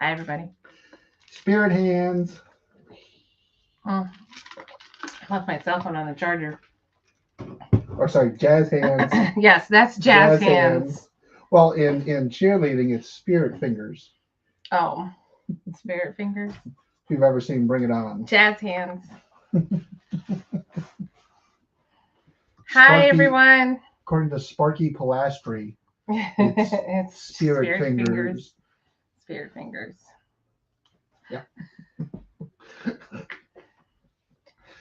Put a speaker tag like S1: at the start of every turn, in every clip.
S1: Hi, everybody.
S2: Spirit hands.
S1: I left my cell phone on the charger.
S2: Or sorry, jazz hands.
S1: Yes, that's jazz hands.
S2: Well, in cheerleading, it's spirit fingers.
S1: Oh, spirit fingers.
S2: If you've ever seen Bring It On.
S1: Jazz hands. Hi, everyone.
S2: According to Sparky Pilastri,
S1: it's
S2: spirit fingers.
S1: Spirit fingers.
S2: Yeah.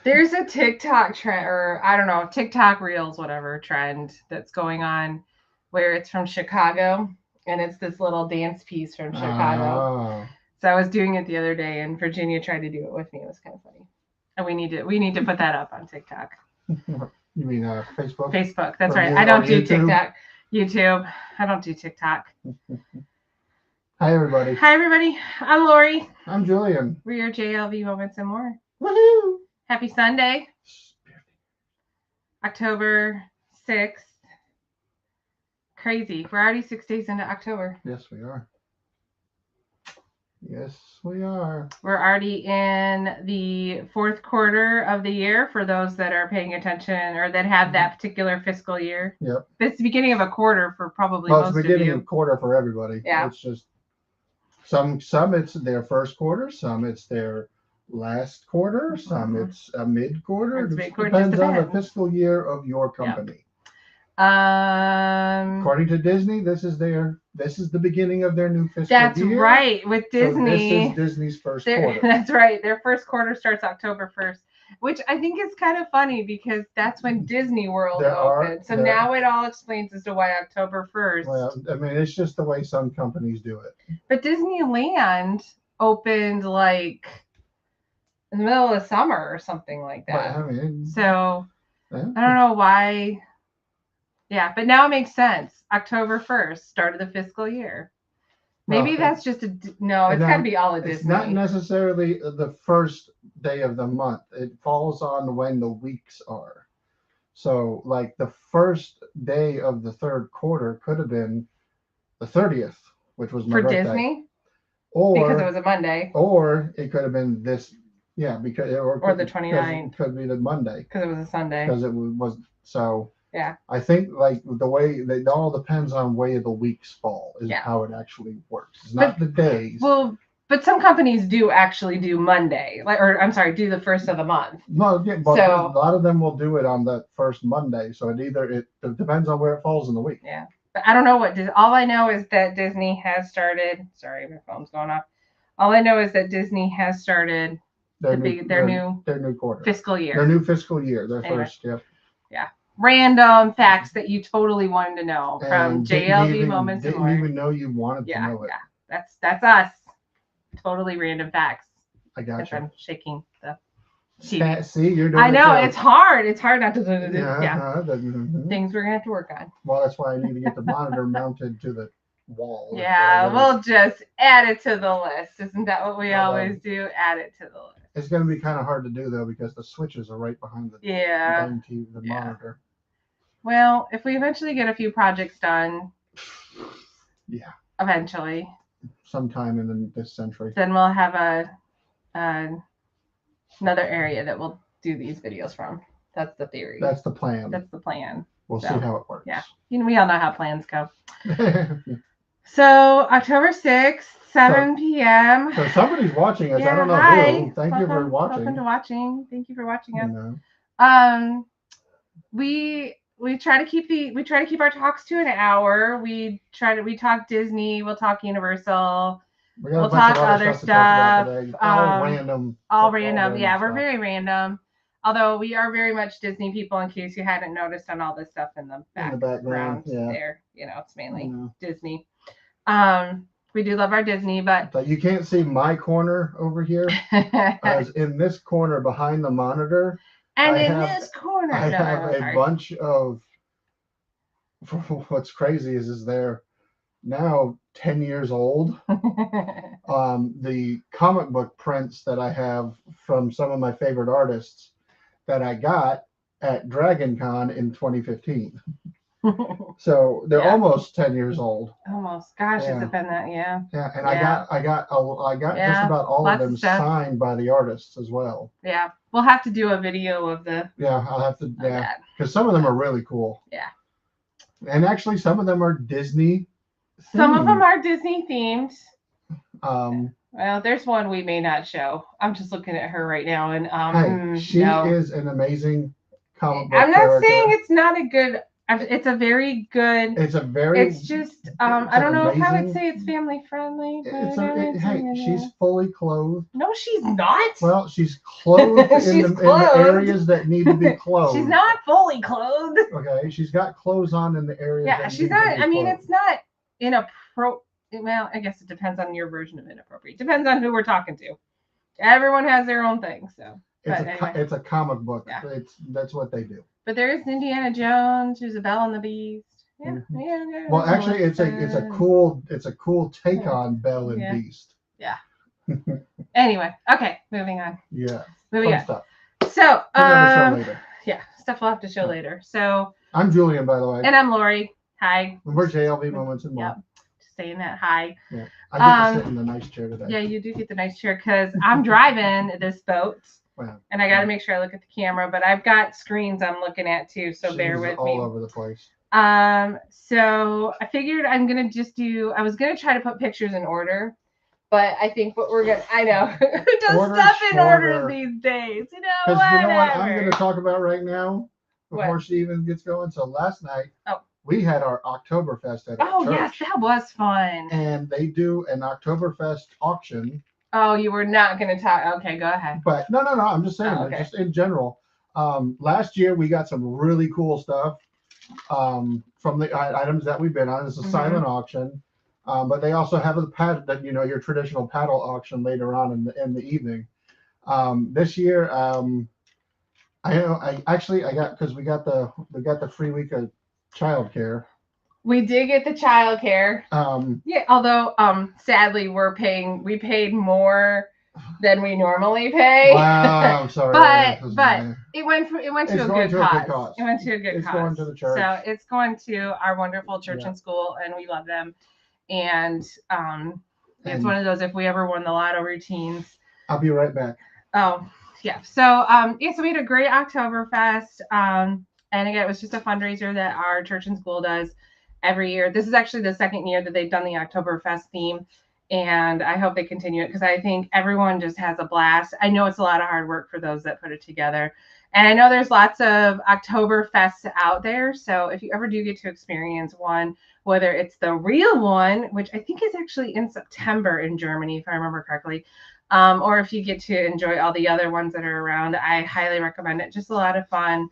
S1: There's a TikTok trend, or I don't know, TikTok Reels, whatever trend that's going on where it's from Chicago and it's this little dance piece from Chicago.
S2: Oh.
S1: So I was doing it the other day and Virginia tried to do it with me. It was kind of funny. And we need to put that up on TikTok.
S2: You mean Facebook?
S1: Facebook, that's right. I don't do TikTok. YouTube. I don't do TikTok.
S2: Hi, everybody.
S1: Hi, everybody. I'm Lori.
S2: I'm Julian.
S1: We are JLV Moments and More.
S2: Woohoo!
S1: Happy Sunday. October 6th. Crazy. We're already 6 days into October.
S2: Yes, we are. Yes, we are.
S1: We're already in the fourth quarter of the year for those that are paying attention or that have that particular fiscal year.
S2: Yep.
S1: It's the beginning of a quarter for probably most of you.
S2: It's the beginning of a quarter for everybody.
S1: Yeah.
S2: It's just some it's their first quarter, some it's their last quarter, some it's a mid-quarter. It depends on the fiscal year of your company.
S1: Yep.
S2: According to Disney, this is the beginning of their new fiscal year.
S1: That's right. With Disney.
S2: So this is Disney's first quarter.
S1: That's right. Their first quarter starts October 1st, which I think is kind of funny because that's when Disney World opened. So now it all explains as to why October 1st.
S2: Well, I mean, it's just the way some companies do it.
S1: But Disneyland opened like in the middle of summer or something like that.
S2: But, I mean,
S1: so I don't know why. Yeah, but now it makes sense. October 1st, start of the fiscal year. Maybe that's just it's got to be all of Disney.
S2: It's not necessarily the first day of the month. It falls on when the weeks are. So, like the first day of the third quarter could have been the 30th, which was my birthday.
S1: For Disney?
S2: Or
S1: because it was a Monday.
S2: Or it could have been this, because
S1: or the 29th.
S2: Could be the Monday.
S1: Because it was a Sunday.
S2: Because it was so.
S1: Yeah.
S2: I think like the way it all depends on where the weeks fall is how it actually works. It's not the days.
S1: Well, but some companies do actually do Monday, do the first of the month.
S2: No, yeah, but a lot of them will do it on the first Monday. So it depends on where it falls in the week.
S1: Yeah, but I don't know all I know is that Disney has started. Sorry, my phone's going off. All I know is that Disney has started their new
S2: quarter
S1: fiscal year.
S2: Their new fiscal year. Their first. Yep.
S1: Yeah. Random facts that you totally wanted to know from JLV Moments and More.
S2: Didn't even know you wanted to know it.
S1: Yeah, that's us. Totally random facts.
S2: I got you.
S1: I'm shaking the TV.
S2: See, you're doing
S1: I know it's hard. It's hard not to do.
S2: Yeah.
S1: Things we're gonna have to work on.
S2: Well, that's why I need to get the monitor mounted to the wall.
S1: Yeah, we'll just add it to the list. Isn't that what we always do? Add it to the list.
S2: It's going to be kind of hard to do, though, because the switches are right behind the monitor.
S1: Well, if we eventually get a few projects done, eventually,
S2: sometime in this century,
S1: then we'll have another area that we'll do these videos from. That's the theory.
S2: That's the plan. We'll see how it works.
S1: Yeah. We all know how plans go. So, October 6th. 7 p.m.
S2: So somebody's watching us. I don't know who. Thank you for watching.
S1: Welcome to watching. Thank you for watching us. We try to keep our talks to an hour. We talk Disney. We'll talk Universal. We'll talk other stuff. All random. Yeah, we're very random. Although we are very much Disney people, in case you hadn't noticed on all this stuff in the background there. It's mainly Disney. We do love our Disney, but
S2: you can't see my corner over here. As in this corner behind the monitor,
S1: this corner,
S2: I have a bunch of. What's crazy is they're now 10 years old. The comic book prints that I have from some of my favorite artists that I got at Dragon Con in 2015. So they're
S1: Yeah.
S2: almost 10 years old.
S1: Almost. Gosh, has
S2: Yeah.
S1: it been that? Yeah.
S2: Yeah, and
S1: Yeah.
S2: I got just
S1: Yeah.
S2: about all of
S1: Lots of
S2: them
S1: stuff.
S2: signed by the artists as well.
S1: Yeah. We'll have to do a video of the
S2: Yeah, I'll have to.
S1: of
S2: Yeah,
S1: that.
S2: because some of them are really cool.
S1: Yeah.
S2: And actually, some of them are Disney
S1: Some of them
S2: themed.
S1: are Disney themed.
S2: Um,
S1: Well, there's one we may not show. I'm just looking at her right now, and
S2: hey, she
S1: no.
S2: is an amazing comic book
S1: I'm not
S2: character.
S1: saying it's not a good. It's a very good.
S2: It's a very.
S1: It's just I don't know if I would
S2: amazing.
S1: say it's family friendly. But
S2: Hey, she's fully clothed.
S1: No, she's not.
S2: Well, she's clothed
S1: She's
S2: in the
S1: clothed.
S2: areas that need to be clothed.
S1: She's not fully clothed.
S2: Okay, she's got clothes on in the areas.
S1: Yeah,
S2: that
S1: she's
S2: need
S1: not.
S2: to be
S1: I mean,
S2: clothed.
S1: it's not inappropriate. Well, I guess it depends on your version of inappropriate. Depends on who we're talking to. Everyone has their own thing, so.
S2: It's a comic book.
S1: Yeah.
S2: That's what they do.
S1: But there is Indiana Jones. There's a Belle and the Beast. Yeah,
S2: Mm-hmm.
S1: yeah.
S2: Well, actually, it's a cool take on Belle and Beast.
S1: Yeah. Anyway, okay, moving on.
S2: Yeah.
S1: Moving on.
S2: Stuff.
S1: So,
S2: later.
S1: Yeah, stuff we'll have to show later. So.
S2: I'm Julian, by the way.
S1: And I'm Lori. Hi.
S2: And we're JLV Moments and More.
S1: Yep. Just saying that. Hi.
S2: Yeah. I get to sit in the nice chair today.
S1: Yeah, you do get the nice chair because I'm driving this boat.
S2: Wow.
S1: And I got to make sure I look at the camera, but I've got screens I'm looking at too, so bear with me.
S2: All over the place.
S1: So I figured I was gonna try to put pictures in order, but I think who does stuff in order these days?
S2: Because you know what I'm gonna talk about right now before she even gets going. So last night we had our Oktoberfest at our church.
S1: Yes, that was fun.
S2: And they do an Oktoberfest auction.
S1: Oh, you were not going to talk. Okay, go ahead.
S2: But no. I'm just saying, just in general. Last year we got some really cool stuff from the items that we've been on. It's a silent auction, but they also have your traditional paddle auction later on in the evening. This year, we got the free week of childcare.
S1: We did get the childcare. Yeah, although sadly we paid more than we normally pay.
S2: Wow, I'm sorry.
S1: but it went to a good cause. It went to a good cause.
S2: It's going to the church.
S1: So it's going to our wonderful church and school, and we love them. And it's one of those if we ever won the lotto routines.
S2: I'll be right back.
S1: Oh yeah. So so we had a great Oktoberfest. And again, it was just a fundraiser that our church and school does every year. This is actually the second year that they've done the Oktoberfest theme, and I hope they continue it because I think everyone just has a blast. I know it's a lot of hard work for those that put it together, and I know there's lots of Oktoberfests out there, so if you ever do get to experience one, whether it's the real one, which I think is actually in September in Germany, if I remember correctly, or if you get to enjoy all the other ones that are around, I highly recommend it. Just a lot of fun.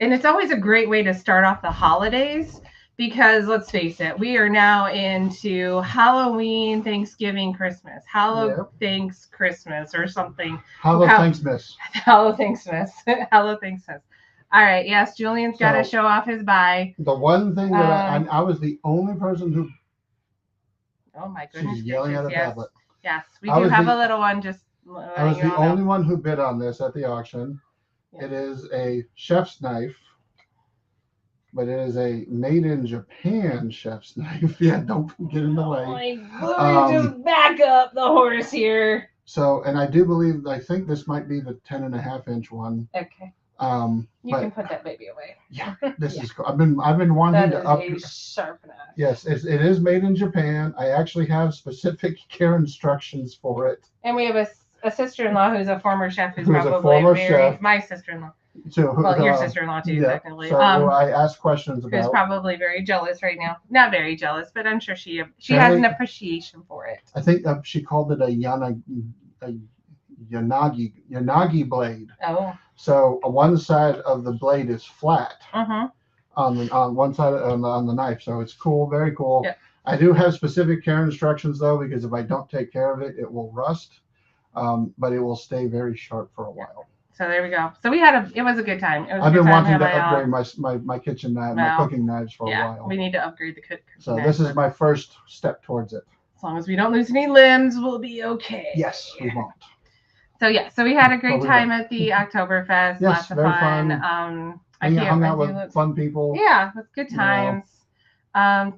S1: And it's always a great way to start off the holidays because let's face it, we are now into Halloween, Thanksgiving, Christmas. Thanks Christmas or something.
S2: Thanksmas.
S1: Hallow Thanksmas. Hallow Thanksmas. All right. Yes, Julian's got to show off his buy.
S2: The one thing that I was the only person who.
S1: Oh my goodness.
S2: She's yelling at a tablet.
S1: Yes, we do have a little one.
S2: I was the only one who bid on this at the auction. Yeah. It is a chef's knife, but it is a made in Japan chef's knife. Yeah, don't get in the way.
S1: Let me just back up the horse here.
S2: So, and I think this might be the 10.5-inch one.
S1: Okay. You can put that baby away.
S2: Yeah, this is cool. I've been wanting to
S1: up. A sharp knife.
S2: Yes, it is made in Japan. I actually have specific care instructions for it.
S1: And we have a sister-in-law who's a former chef who's probably chef. My sister-in-law.
S2: So,
S1: your sister-in-law too, technically.
S2: So I asked questions about.
S1: Who's probably very jealous right now. Not very jealous, but I'm sure she has an appreciation for it.
S2: I think she called it a yanagi blade.
S1: Oh.
S2: So one side of the blade is flat. On one side on the knife, so it's cool, very cool. Yep. I do have specific care instructions though, because if I don't take care of it, it will rust. But it will stay very sharp for a while.
S1: So there we go. So it was a good time.
S2: I've been wanting to upgrade my kitchen knife, my cooking knives for a while.
S1: We need to upgrade the cooking
S2: So this is my first step towards it.
S1: As long as we don't lose any limbs, we'll be okay.
S2: Yes, we won't.
S1: So so we had a great time at the Oktoberfest.
S2: Yes,
S1: lots of fun.
S2: hung out with fun people.
S1: Yeah, with good times.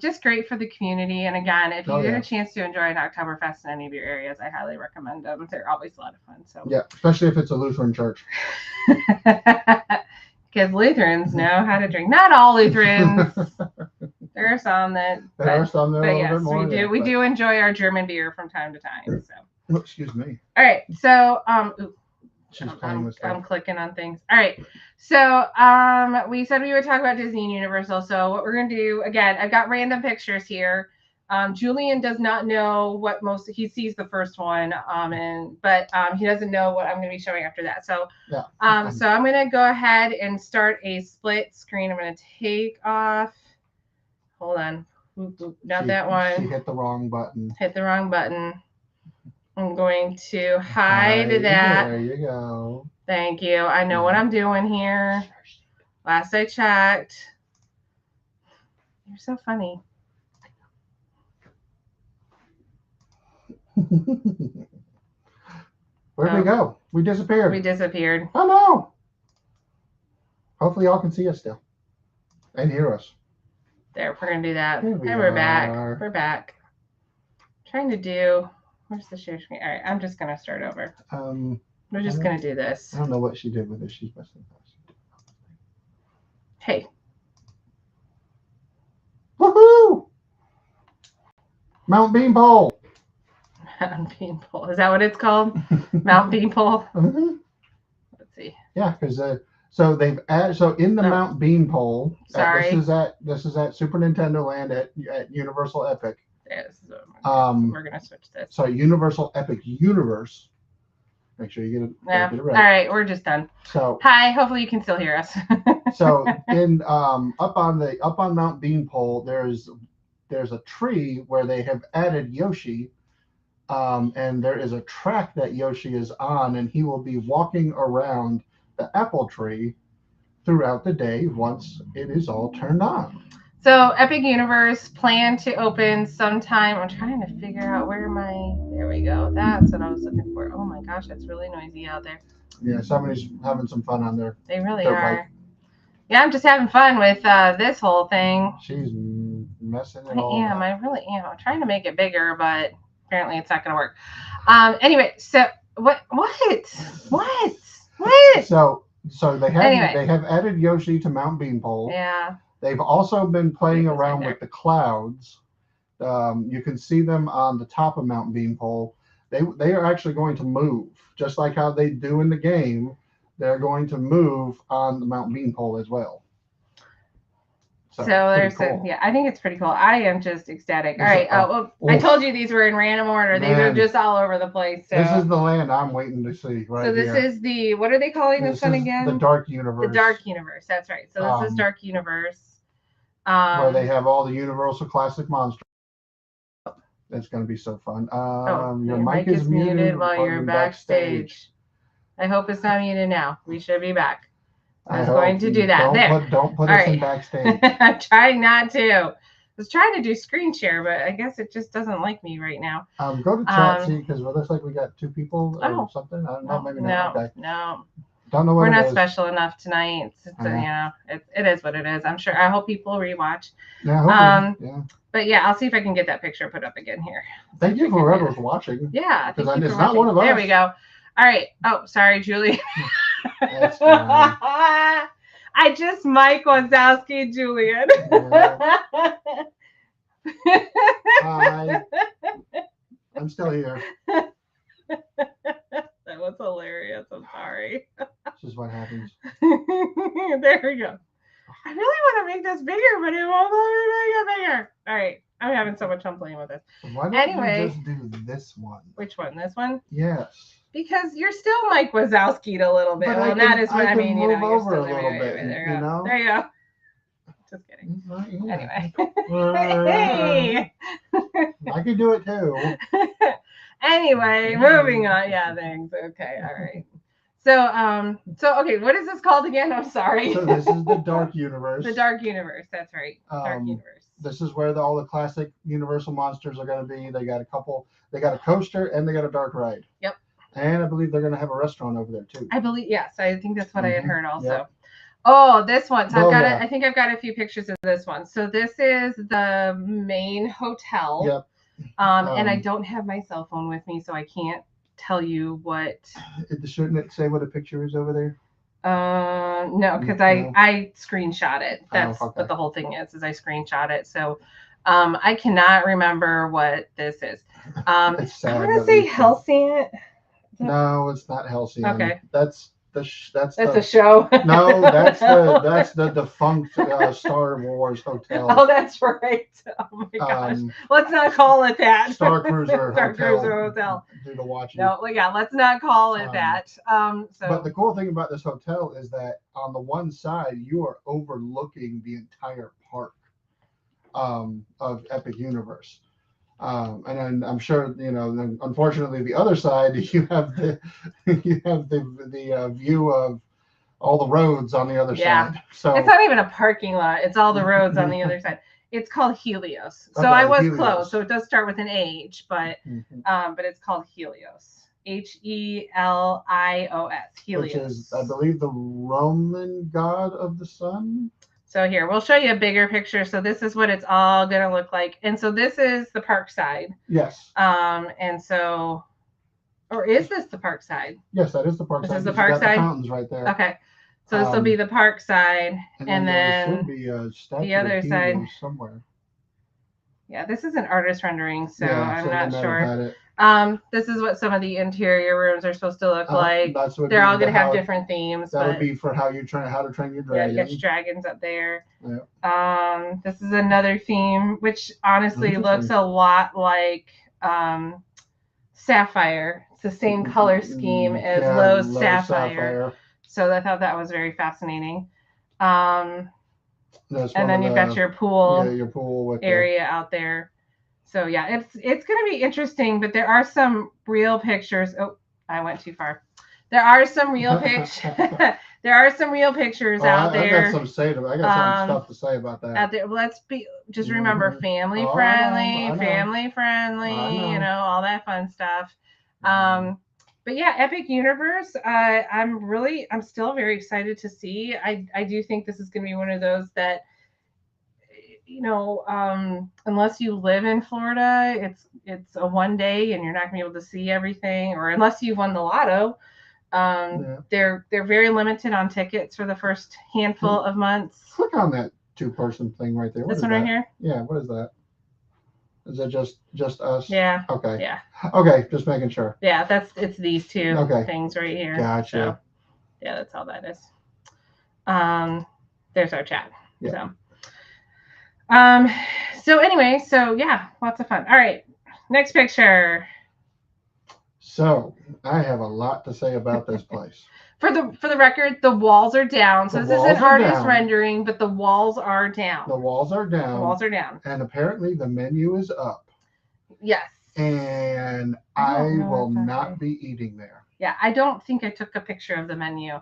S1: Just great for the community. And again, if you get a chance to enjoy an Oktoberfest in any of your areas, I highly recommend them. They're always a lot of fun. So
S2: yeah, especially if it's a Lutheran church.
S1: Because Lutherans know how to drink. Not all Lutherans. There are some that.
S2: There are some that are a little bit more.
S1: We do. We do enjoy our German beer from time to time. So.
S2: Oh, excuse me.
S1: All right. So
S2: I'm
S1: clicking on things. All right. So we said we would talk about Disney and Universal. So what we're gonna do again, I've got random pictures here. Julian does not know what he sees the first one, but he doesn't know what I'm gonna be showing after that. So so I'm gonna go ahead and start a split screen. I'm gonna take off. Hold on. Not that one.
S2: She hit the wrong button.
S1: Hit the wrong button. I'm going to hide that.
S2: There you go.
S1: Thank you. I know what I'm doing here. Last I checked. You're so funny.
S2: Where'd we go? We disappeared. Oh no. Hopefully y'all can see us still. And hear us.
S1: There, we're gonna do that. And we're back. We're back. Trying to do. Where's the share screen? All right, I'm just gonna start over. We're just gonna do this.
S2: I don't know what she did with it. She's messing with us.
S1: Hey.
S2: Woohoo! Mount Beanpole.
S1: Mount Beanpole. Is that what it's called? Mount Beanpole.
S2: Mm-hmm.
S1: Let's see.
S2: Yeah, because so they've added in the Mount Beanpole.
S1: Sorry.
S2: This is at Super Nintendo Land at Universal Epic.
S1: Yes. We're gonna switch this.
S2: So Universal Epic Universe. Make sure you get it.
S1: Yeah.
S2: Get it right.
S1: All right, we're just done.
S2: So
S1: hi. Hopefully you can still hear us.
S2: So in up on Mount Beanpole, there's a tree where they have added Yoshi, and there is a track that Yoshi is on, and he will be walking around the apple tree throughout the day once it is all turned on.
S1: So Epic Universe plan to open sometime. I'm trying to figure out where there we go. That's what I was looking for. Oh my gosh, it's really noisy out there.
S2: Yeah, somebody's having some fun on there.
S1: They really are. Bike. Yeah, I'm just having fun with this whole thing.
S2: She's messing it all up.
S1: I really am. I'm trying to make it bigger, but apparently it's not going to work. Anyway, so what?
S2: So they have added Yoshi to Mount Beanpole.
S1: Yeah.
S2: They've also been playing around with the clouds. You can see them on the top of Mount Beanpole. They are actually going to move, just like how they do in the game. They're going to move on the Mount Beanpole as well.
S1: So there's cool. I think it's pretty cool. I am just ecstatic. All right. I told you these were in random order. These are just all over the place. So.
S2: This is the land I'm waiting to see right
S1: So this
S2: here.
S1: Is the, what are they calling this one again?
S2: The Dark Universe.
S1: The Dark Universe. That's right. So this is Dark Universe.
S2: Where they have all the Universal Classic monsters. That's going to be so fun. Your mic is muted while you're backstage.
S1: I hope it's not muted now. We should be back. I was going to do that.
S2: Don't put us in backstage.
S1: I'm trying not to. I was trying to do screen share, but I guess it just doesn't like me right now.
S2: Go to chat, see, because it looks like we got two people or something. I don't know, maybe not. Okay.
S1: No.
S2: Don't know what
S1: we're not special enough tonight. It is what it is. I'm sure. I hope people rewatch.
S2: Yeah.
S1: But yeah, I'll see if I can get that picture put up again here.
S2: Thank you for whoever's watching.
S1: Yeah,
S2: because it's not one of us.
S1: There we go. All right. Oh, sorry, Julie.
S2: That's fine.
S1: I just Mike Wazowski, Julian.
S2: Hi. I'm still here.
S1: That was hilarious. I'm sorry.
S2: This is what happens.
S1: There we go. I really want to make this bigger, but it won't let me make it bigger. All right. I'm having so much fun playing with this.
S2: Why don't you just do this one?
S1: Which one? This one?
S2: Yes.
S1: Because you're still Mike Wazowski'd a little bit.
S2: But
S1: well, that is what I mean.
S2: Move
S1: you're
S2: over
S1: still
S2: a little bit.
S1: There you go.
S2: Know?
S1: There you go. Just kidding. Anyway.
S2: Hey. I can do it too.
S1: Anyway, moving on. Yeah, thanks. Okay, all right. So okay, what is this called again? I'm sorry.
S2: So this is the Dark Universe.
S1: The Dark Universe. That's right. Dark Universe.
S2: This is where all the classic Universal monsters are going to be. They got a couple. They got a coaster and they got a dark ride.
S1: Yep.
S2: And I believe they're going to have a restaurant over there too.
S1: I believe, yes. I think that's what I had heard also. Oh, this one. So
S2: Oh,
S1: I've got
S2: yeah.
S1: I think I've got a few pictures of this one. So this is the main hotel.
S2: Yep.
S1: And I don't have my cell phone with me, so I can't tell you what.
S2: Shouldn't it say what a picture is over there?
S1: No, because
S2: No.
S1: I screenshot it. That's
S2: okay.
S1: what the whole thing is I screenshot it. So I cannot remember what this is.
S2: It's sad,
S1: I want
S2: but
S1: to say
S2: we can't.
S1: Halcyon.
S2: No, it's not Halcyon.
S1: Okay.
S2: That's
S1: That's a show.
S2: No, that's the defunct Star Wars hotel.
S1: Oh, that's right. Oh my gosh. Let's not call it that.
S2: Star Cruiser
S1: Star
S2: Hotel.
S1: Cruiser Hotel.
S2: Do the watching.
S1: No, yeah, let's not call it that. So.
S2: But the cool thing about this hotel is that on the one side you are overlooking the entire park of Epic Universe. And then I'm sure then unfortunately the other side you have the view of all the roads on the other side. So
S1: it's not even a parking lot; it's all the roads on the other side. It's called Helios. So I was close. So it does start with an H, but it's called Helios. Helios. Helios,
S2: which is I believe the Roman god of the sun.
S1: So here, we'll show you a bigger picture. So this is what it's all going to look like. And so this is the park side.
S2: Yes.
S1: And so, or is this the park side?
S2: Yes, that is the park side.
S1: This is the park side?
S2: The fountains right there.
S1: Okay. So this will be the park side. And then
S2: there should be a statue
S1: the other side
S2: somewhere.
S1: Yeah, this is an artist rendering, so I'm not sure. This is what some of the interior rooms are supposed to look like. They're all going to have different themes.
S2: That would be for how to train your dragon.
S1: Yeah, get dragons up there. Yeah. This is another theme, which honestly looks a lot like Sapphire. It's the same color scheme as Lowe's Sapphire. So I thought that was very fascinating. And then you've got your pool, area out there. So yeah, it's going to be interesting, but there are some real pictures. Oh, I went too far. There are some real pictures. There are some real pictures out there.
S2: I got some stuff to say about that.
S1: Out there, let's just remember family friendly, all that fun stuff. But yeah, Epic Universe, I'm still very excited to see. I do think this is going to be one of those that, unless you live in Florida, it's a one day and you're not going to be able to see everything, or unless you won the lotto. They're very limited on tickets for the first handful of months.
S2: Click on that 2-person thing right there.
S1: This one right here?
S2: Yeah, what is that? Is it just us?
S1: Yeah.
S2: Okay.
S1: Yeah.
S2: Okay, just making sure.
S1: Yeah, it's these two things right here.
S2: Gotcha.
S1: So, yeah, that's all that is. There's our chat. Yeah. So anyway, yeah, lots of fun. All right, next picture.
S2: So I have a lot to say about this place.
S1: For the record, the walls are down. So this is an artist rendering, but the walls are down.
S2: The walls are down.
S1: The walls are down.
S2: And apparently the menu is up.
S1: Yes.
S2: And I will not be eating there.
S1: Yeah, I don't think I took a picture of the menu.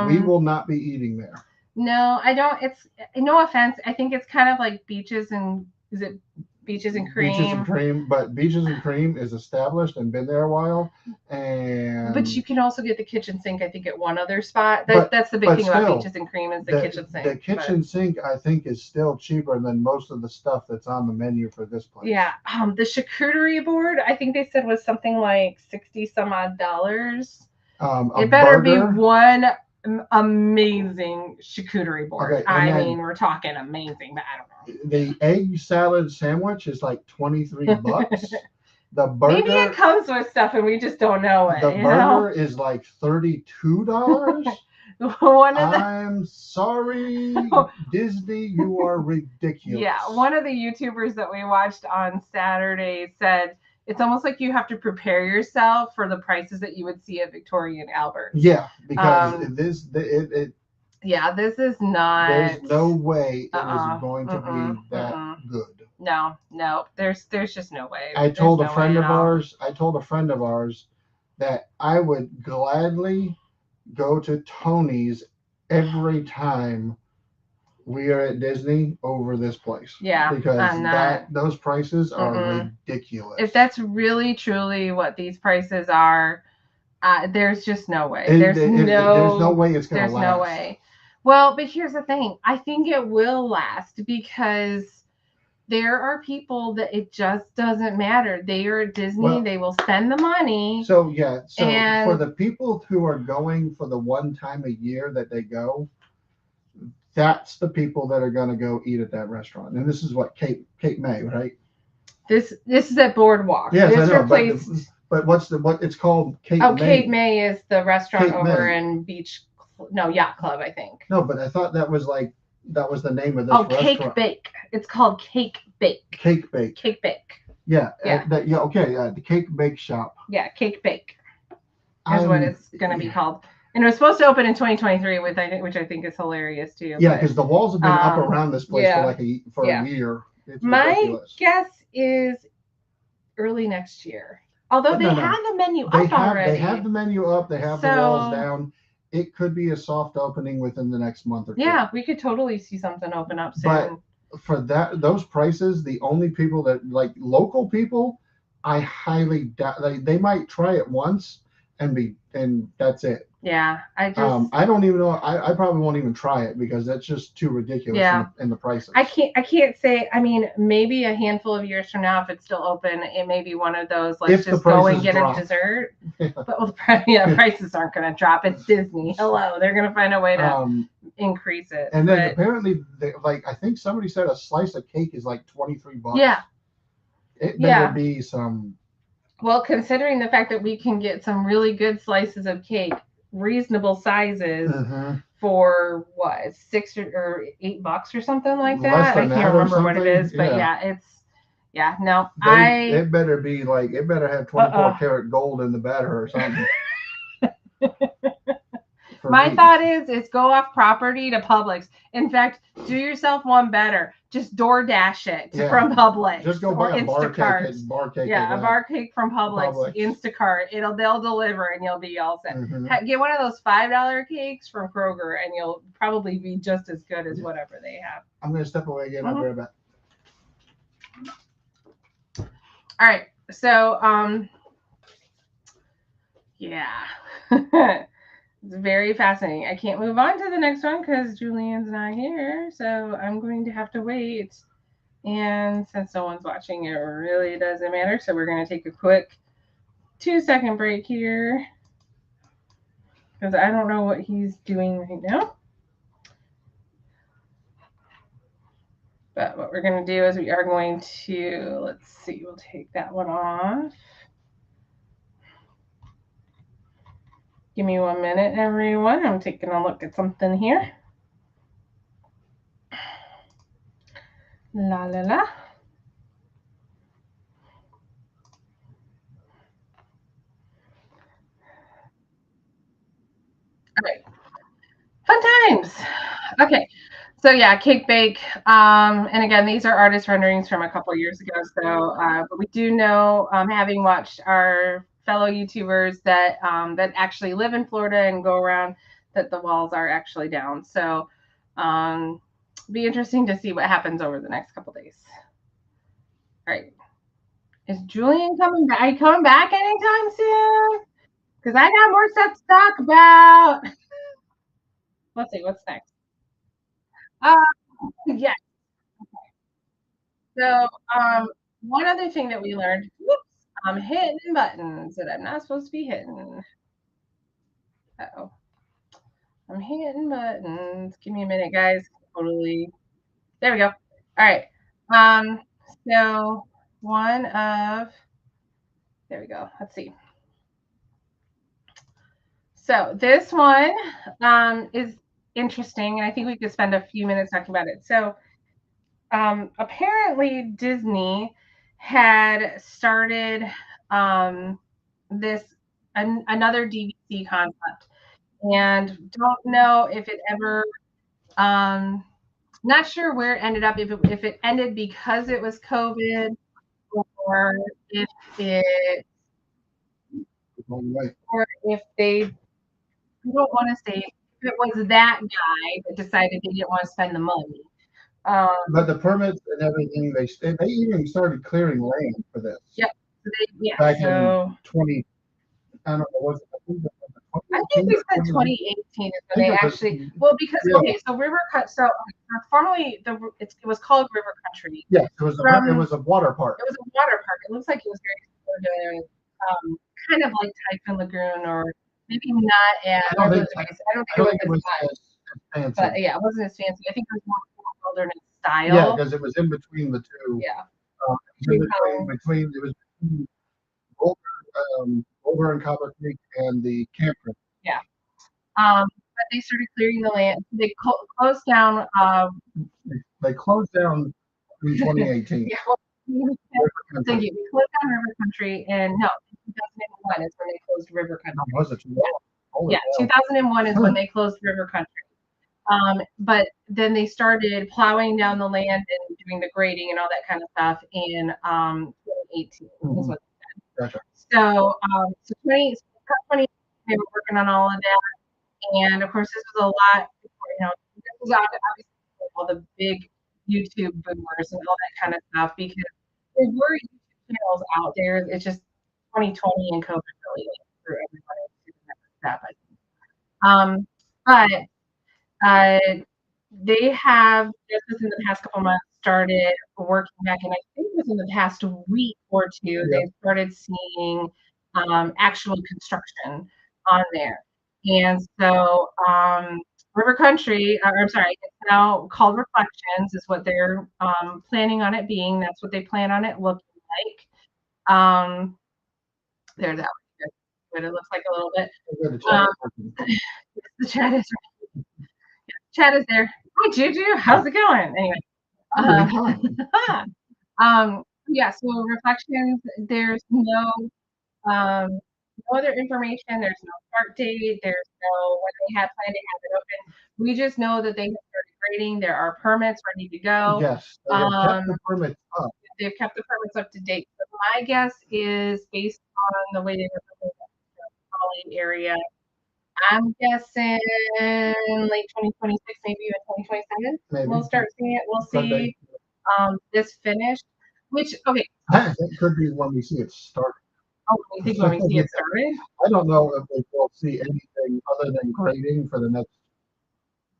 S2: We will not be eating there.
S1: No, I don't. It's no offense. I think it's kind of like Beaches and Cream.
S2: Beaches and Cream, but Beaches and Cream is established and been there a while.
S1: But you can also get the kitchen sink, I think, at one other spot. That's the big thing about Beaches and Cream is the kitchen sink.
S2: The kitchen sink, I think, is still cheaper than most of the stuff that's on the menu for this place.
S1: Yeah. The charcuterie board, I think they said was something like $60 some odd. It better be one amazing charcuterie board. Okay, I mean, we're talking amazing, but I don't know.
S2: The egg salad sandwich is like $23. The burger,
S1: maybe it comes with stuff and we just don't know it.
S2: The burger is like $32. I'm sorry, Disney, you are ridiculous.
S1: Yeah, one of the YouTubers that we watched on Saturday said it's almost like you have to prepare yourself for the prices that you would see at Victoria and Albert.
S2: Yeah, because
S1: yeah, this is not.
S2: There's no way it is going to be that good.
S1: No, there's just no way.
S2: I told a friend of ours that I would gladly go to Tony's every time we are at Disney over this place.
S1: Yeah,
S2: because those prices are ridiculous.
S1: If that's really truly what these prices are, there's just no way. There's no way
S2: it's going to last.
S1: There's no way. Well, but here's the thing. I think it will last because there are people that it just doesn't matter. They are at Disney.
S2: Well,
S1: they will spend the money.
S2: So yeah, so
S1: And
S2: for the people who are going for the one time a year that they go, that's the people that are going to go eat at that restaurant. And this is what Cape May, right?
S1: this is at Boardwalk.
S2: Yes,
S1: this
S2: I know.
S1: replaced.
S2: But what it's called? Cape
S1: Oh,
S2: May.
S1: Cape May is the restaurant
S2: Cape
S1: over
S2: May.
S1: in Beach. No, Yacht Club, I think.
S2: No, but I thought that was the name of this restaurant.
S1: Cake Bake. It's called Cake Bake.
S2: Cake Bake.
S1: Cake Bake.
S2: Yeah. Okay. Yeah. The Cake Bake Shop.
S1: Yeah, Cake Bake is what it's going to be called. And it was supposed to open in 2023, which I think is hilarious too.
S2: Yeah, because the walls have been up around this place for a year. It's
S1: My guess is early next year. Although they have the menu up already.
S2: They have the menu up. They have the walls down. It could be a soft opening within the next month or two.
S1: Yeah, we could totally see something open up soon.
S2: But for those prices, the only people that local people, I highly doubt they might try it once and that's it.
S1: Yeah, I
S2: don't even know. I probably won't even try it because that's just too ridiculous in the prices.
S1: I can't say. I mean, maybe a handful of years from now, if it's still open, it may be one of those just go and get a dessert. Yeah. But prices aren't going to drop. It's Disney. Hello, they're going to find a way to increase it.
S2: And then apparently, I think somebody said a slice of cake is like $23.
S1: Yeah,
S2: it better be some.
S1: Well, considering the fact that we can get some really good slices of cake, reasonable sizes for what, $6 or $8 or something like that. I can't remember what it is, but
S2: it better be it better have 24 karat gold in the batter or something.
S1: My thought is go off property to Publix. In fact, do yourself one better. Just DoorDash it from Publix.
S2: Just go buy a bar cake.
S1: Yeah, a bar cake from Publix. Instacart. They'll deliver and you'll be all set. Get one of those $5 cakes from Kroger and you'll probably be just as good as whatever they have.
S2: I'm gonna step away again. I'll be right back.
S1: All right. So yeah. It's very fascinating. I can't move on to the next one because Julian's not here. So I'm going to have to wait. And since no one's watching, it really doesn't matter. So we're going to take a quick 2-second break here because I don't know what he's doing right now. But what we're going to do is we are going to, let's see, we'll take that one off. Give me 1 minute, everyone. I'm taking a look at something here. La la la. All right. Fun times. Okay. So yeah, Cake Bake. And again, these are artist renderings from a couple years ago. So, but we do know, having watched our fellow YouTubers that actually live in Florida and go around, that the walls are actually down. So be interesting to see what happens over the next couple days. All right. Is Julian coming back? Are you coming back anytime soon? Because I got more stuff to talk about. Let's see, what's next? Yes. Okay. So one other thing that we learned, I'm hitting buttons that I'm not supposed to be hitting. Uh-oh. I'm hitting buttons. Give me a minute, guys. Totally. There we go. All right. So there we go. Let's see. So this one is interesting, and I think we could spend a few minutes talking about it. So apparently Disney had started another DVC concept, and don't know if it ever, not sure where it ended up, if it ended because it was COVID, or if they, I don't want to say, if it was that guy that decided they didn't want to spend the money.
S2: But the permits and everything, they even started clearing land for this.
S1: Yep.
S2: Back in 20, I don't know,
S1: I think they said 2018 is when they actually. Well, because so River Cut. So formerly it was called River Country.
S2: Yes, it was a water park.
S1: It was a water park. It looks like it was very similar to kind of like Typhoon Lagoon, or maybe not as. I don't think it was as fancy. But yeah, it wasn't as fancy. I think it was more wilderness style.
S2: Yeah, because it was in between the two.
S1: Yeah.
S2: It was between Boulder and Copper Creek and the campground.
S1: Yeah. But they started clearing the land. They closed down.
S2: They closed down in 2018.
S1: Yeah, thank you. We closed down River Country, and no, 2001 is when they closed River Country.
S2: Was it?
S1: Yeah, 2001 is when they closed River Country. But then they started plowing down the land and doing the grading and all that kind of stuff in 2018 is what they said.
S2: Gotcha.
S1: So 20, they were working on all of that, and of course this was a lot. This was obviously all the big YouTube boomers and all that kind of stuff, because there were YouTube channels out there. It's just 2020 and COVID really threw everybody to the next step. But they have just within the past couple months started working back, and I think within the past week or two, they started seeing actual construction on there. And so River Country, I'm sorry, it's now called Reflections, is what they're planning on it being. That's what they plan on it looking like. There's that what it looks like a little bit. The chat is chat is there. Hi Juju, how's it going? Anyway, yeah. So Reflections, there's no other information. There's no start date. There's no when they had planned to have it open. We just know that they have started grading. There are permits ready to go.
S2: Yes, they have kept the permits up.
S1: They've kept the permits up to date. So my guess is, based on the way they were looking at the Raleigh area, I'm guessing late 2026, maybe even 2027. Maybe. We'll start seeing it. We'll see this finished. Which
S2: it could be when we see it start.
S1: Oh, you think when we see it started?
S2: I don't know if we will see anything other than grading for the next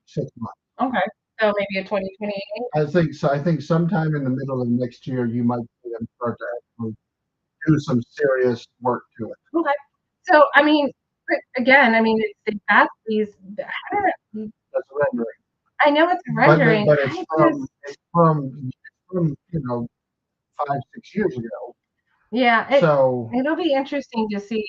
S2: 6 months.
S1: Okay, so maybe a 2028.
S2: I think so. I think sometime in the middle of next year, you might see them start to actually do some serious work to it.
S1: Okay, so I mean, again, they've got these.
S2: That's rendering.
S1: I know it's rendering,
S2: but it's from 5-6 years ago.
S1: Yeah, it'll be interesting to see.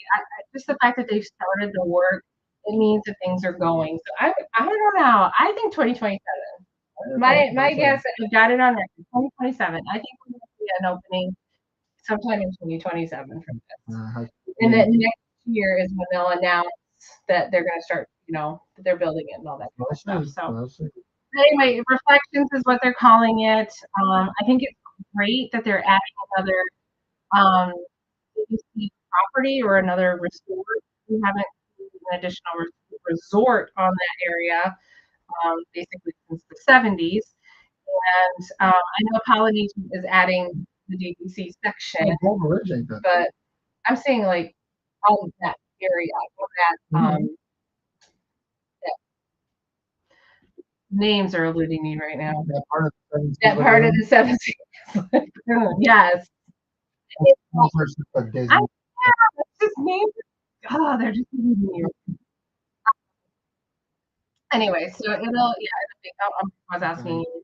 S1: Just the fact that they've started the work, it means that things are going. So I don't know. I think 2027. My guess, I got it on record. 2027. I think we're going to see an opening sometime in 2027 from this. And then next year is when they'll announce that they're going to start. That they're building it and all that kind of stuff. So anyway, Reflections is what they're calling it. I think it's great that they're adding another property or another resort. We haven't seen an additional resort on that area basically since the 70s. And I know Polynesian is adding the DVC section, but I'm saying like all of that area, that names are eluding me right now. That part of the 7 seas. Yes. It's just names. Oh, they're just eluding me. Anyway, so it'll I was asking you.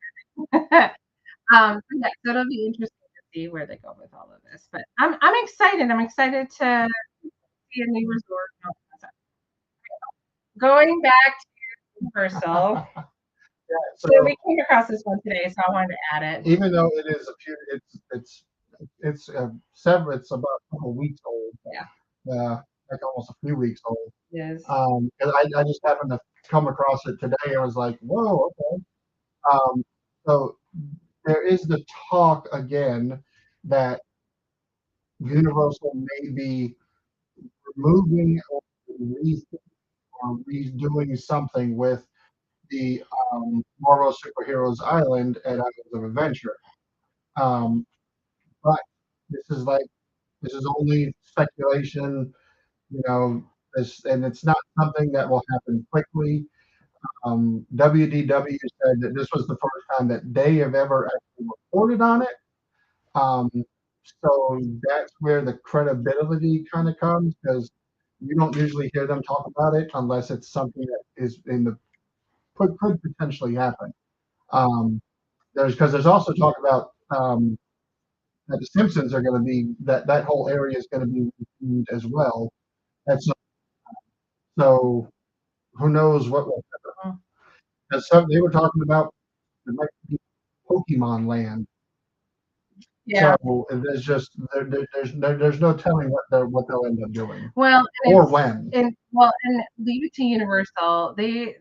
S1: So it'll be interesting to see where they go with all of this. But I'm excited. I'm excited to see a new resort. Going back to Universal. So we came across this one today, so I wanted to add it.
S2: Even though it is it's about a couple weeks old.
S1: Yeah.
S2: Like almost a few weeks old.
S1: Yes.
S2: I just happened to come across it today. I was like, whoa, okay. So there is the talk again that Universal may be removing or redoing something with the Marvel Superheroes Island at Islands of Adventure. But this is only speculation. this, and it's not something that will happen quickly. WDW said that this was the first time that they have ever actually reported on it. Um, so that's where the credibility kind of comes, because you don't usually hear them talk about it unless it's something that is in the could potentially happen. There's also talk about that the Simpsons are going to be that whole area is going to be reviewed as well. That's so who knows what will happen. Because they were talking about it might be Pokemon Land.
S1: Yeah.
S2: So there's no telling what they'll end up doing.
S1: Well,
S2: or when.
S1: And leave it to Universal. They're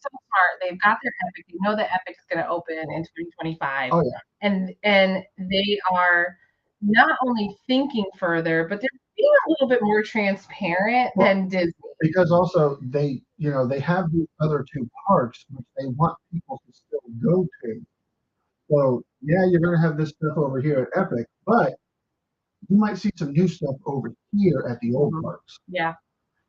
S1: so smart. They've got their Epic. They know that Epic is going to open in 2025.
S2: Oh yeah.
S1: And they are not only thinking further, but they're being a little bit more transparent than Disney.
S2: Because also they have the other two parks which they want people to still go to. So yeah, you're going to have this stuff over here at Epic, but you might see some new stuff over here at the old parks.
S1: Yeah.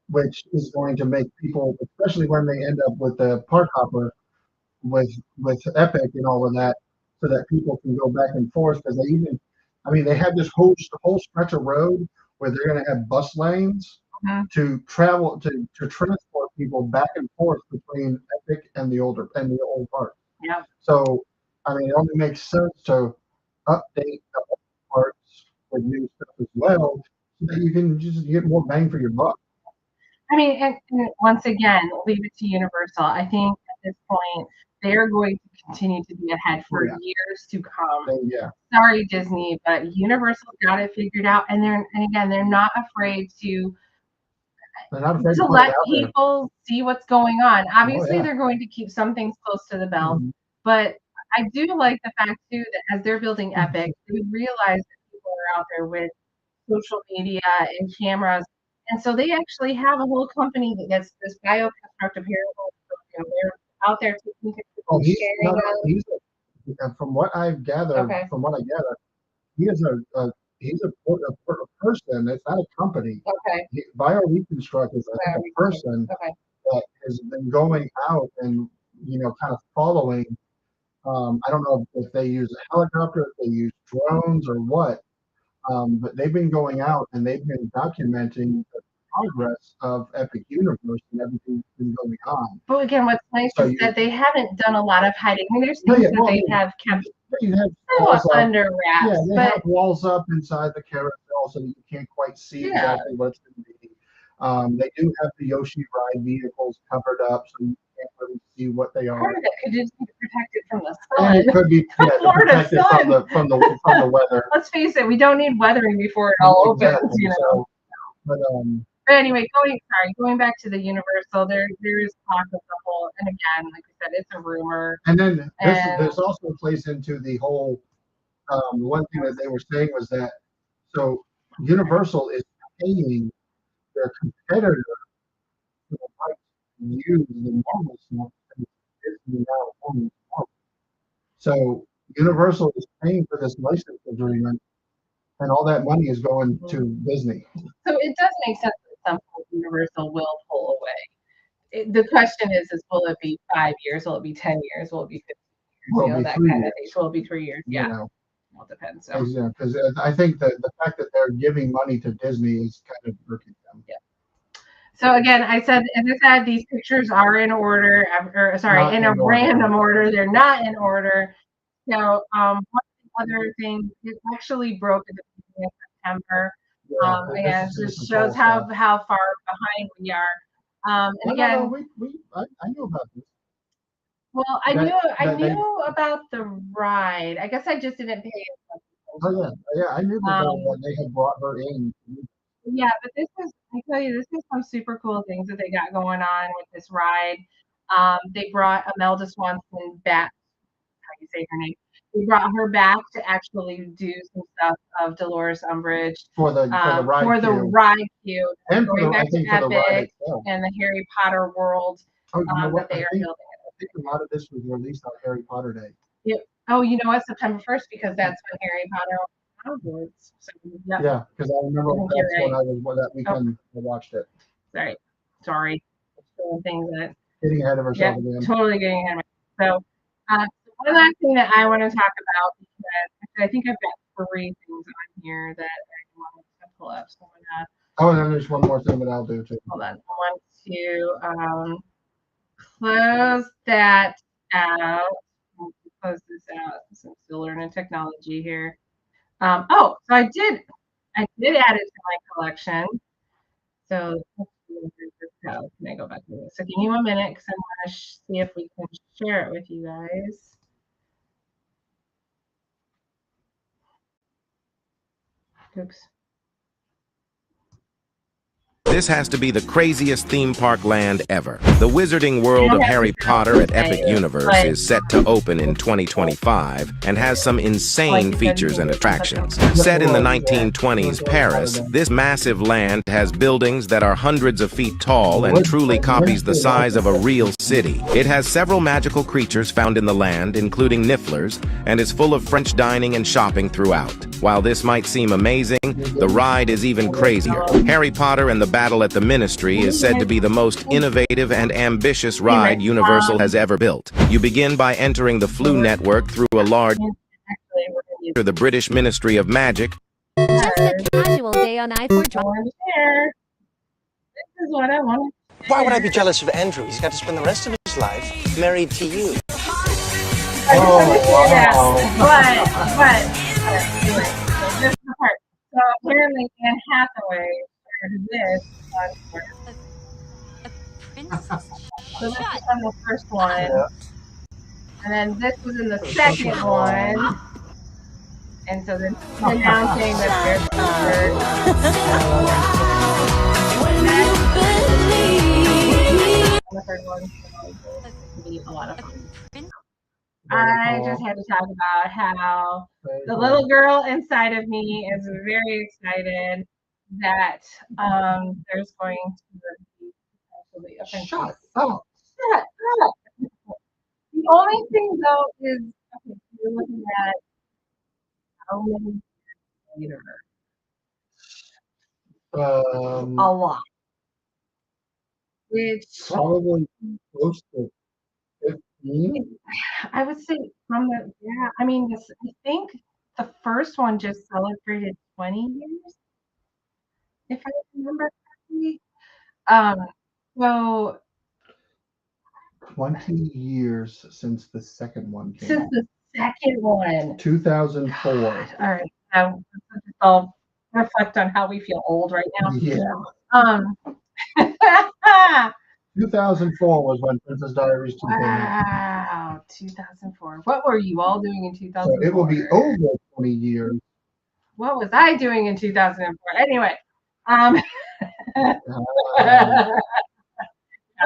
S2: Which is going to make people, especially when they end up with the park hopper with Epic and all of that, so that people can go back and forth, because they have this whole stretch of road where they're going to have bus lanes to travel to transport people back and forth between Epic and the old park.
S1: Yeah.
S2: So it only makes sense to update the old parks with new stuff as well, so that you can just get more bang for your buck.
S1: And once again, leave it to Universal. I think at this point they're going to continue to be ahead for years to come.
S2: Yeah.
S1: Sorry, Disney, but Universal's got it figured out, and they're not afraid to let people see what's going on. Obviously, they're going to keep some things close to the belt, but I do like the fact too that as they're building Epic, they realize that people are out there with social media and cameras. And so they actually have a whole company that's this bioconstructive hearable. They're out there taking pictures.
S2: From what I've gathered, he is a person. It's not a company.
S1: Okay.
S2: BioReconstruct is a person that has been going out and kind of following. I don't know if they use a helicopter, if they use drones or what. But they've been going out and they've been documenting the progress of Epic Universe and everything that's been going on.
S1: But again, what's nice is that they haven't done a lot of hiding. There's things that they have kept under wraps.
S2: Yeah, they have walls up inside the carousel so that you can't quite see exactly what it's going to be. They do have the Yoshi Ride vehicles covered up, so you can't really see what they are.
S1: Part of it could just be protected from the sun.
S2: And it could be protected from the weather.
S1: Let's face it, we don't need weathering before it all opens.
S2: So, but
S1: anyway, going back to the Universal, there is talk of the whole, and again, like we said, it's a rumor.
S2: And then this also plays into the whole. One thing that they were saying was that Universal is paying their competitor for the right to use the normal stuff and Disney now owns Marvel. So Universal is paying for this license agreement, and all that money is going to Disney.
S1: So it does make sense that some point Universal will pull away. The question is will it be 5 years? Will it be 10 years? Will it be 15 years? That kind of thing. Will it be 3 years? Yeah. Well, it depends.
S2: Because I think that the fact that they're giving money to Disney is kind of hurting them.
S1: Yeah. So again, as I said, these pictures are in order, in a random order. They're not in order. So one other thing, it actually broke at the beginning of September. And just shows how far behind we are. I
S2: knew about this.
S1: Well, I knew about the ride. I guess I just didn't pay
S2: attention. Oh yeah, I knew that they had brought her in.
S1: Yeah, but this is some super cool things that they got going on with this ride. They brought Imelda Swanson back. How do you say her name? They brought her back to actually do some stuff of Dolores Umbridge
S2: for the
S1: ride queue.
S2: And
S1: going back to Epic
S2: and
S1: the Harry Potter world that they are building.
S2: I think a lot of this was released on Harry Potter Day.
S1: Yep. Oh, you know what? September 1st, because that's when Harry Potter Hogwarts. So,
S2: yeah, because I remember that's when that weekend I watched it.
S1: Sorry. Doing things that
S2: Getting ahead of ourselves again.
S1: totally getting ahead of myself. One last thing that I want to talk about, because I think I've got 3 things on here that I want to pull up. So I'm
S2: Oh, and then there's one more thing that I'll do too.
S1: hold on. I want to close that out. Close this out since I'm still learning technology here. So I did add it to my collection. So can I go back to this? So give me 1 minute because I want to see if we can share it with you guys. Oops.
S3: This has to be the craziest theme park land ever. The Wizarding World of Harry Potter at Epic Universe is set to open in 2025 and has some insane features and attractions. Set in the 1920s Paris, this massive land has buildings that are hundreds of feet tall and truly copies the size of a real city. It has several magical creatures found in the land, including nifflers, and is full of French dining and shopping throughout. While this might seem amazing, the ride is even crazier. Harry Potter and the Battle at the Ministry is said to be the most innovative and ambitious ride Universal has ever built. You begin by entering the Flu network through a large through the British Ministry of Magic.
S4: Just a casual day on I-4 Drive.
S1: This is what I want.
S5: Why would I be jealous of Andrew? He's got to spend the rest of his life married to you.
S1: Anyway, so this is the part. So apparently Anne Hathaway started this on So this was on the first one. And then this was in the second one. And so then announcing that there's the third one. It'll be a lot of fun. I just had to talk about how the little girl inside of me is very excited that there's going to be potentially a princess.
S2: Shut up.
S1: The only thing though is, okay, so you're looking at how many years later. A lot. Which
S2: probably close to 15.
S1: I would say I mean, I think the first one just celebrated 20 years, if I remember correctly. So
S2: 20 years since the second one came
S1: since
S2: out.
S1: the second one.
S2: 2004.
S1: God. All right. I'll reflect on how we feel old right now.
S2: Yeah. 2004 was when Princess Diaries 2 came out.
S1: Wow, 2004. What were you all doing in 2004?
S2: So it will be over 20 years.
S1: What was I doing in 2004? Anyway,
S2: I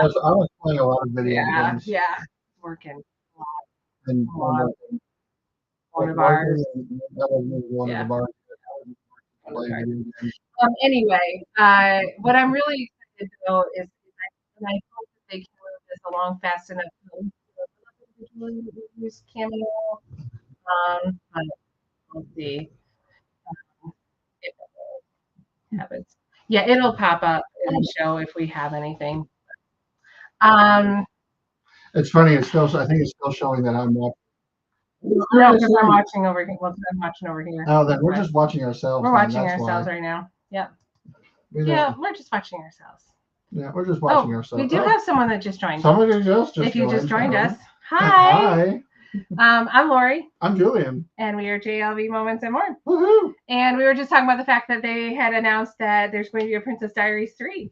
S2: was playing a lot of video games.
S1: Yeah, working a lot.
S2: And
S1: One of ours. Anyway, what I'm really excited though is, and I hope that they can move this along fast enough to use Cameo. But we'll see if it happens. Yeah, it'll pop up in the show if we have anything.
S2: It's funny. It's still. I think it's still showing that I'm watching.
S1: No, because I'm watching over here. Well, I'm watching over here.
S2: Oh, then we're just watching ourselves.
S1: We're watching ourselves right now. Yep. Yeah, we're just watching ourselves.
S2: Yeah, we're just watching ourselves.
S1: We do have someone that just joined.
S2: Somebody just
S1: if you just joined us.
S2: Hi.
S1: I'm Lori.
S2: I'm Julian.
S1: And we are JLV Moments and More.
S2: Woohoo!
S1: And we were just talking about the fact that they had announced that there's going to be a Princess Diaries 3.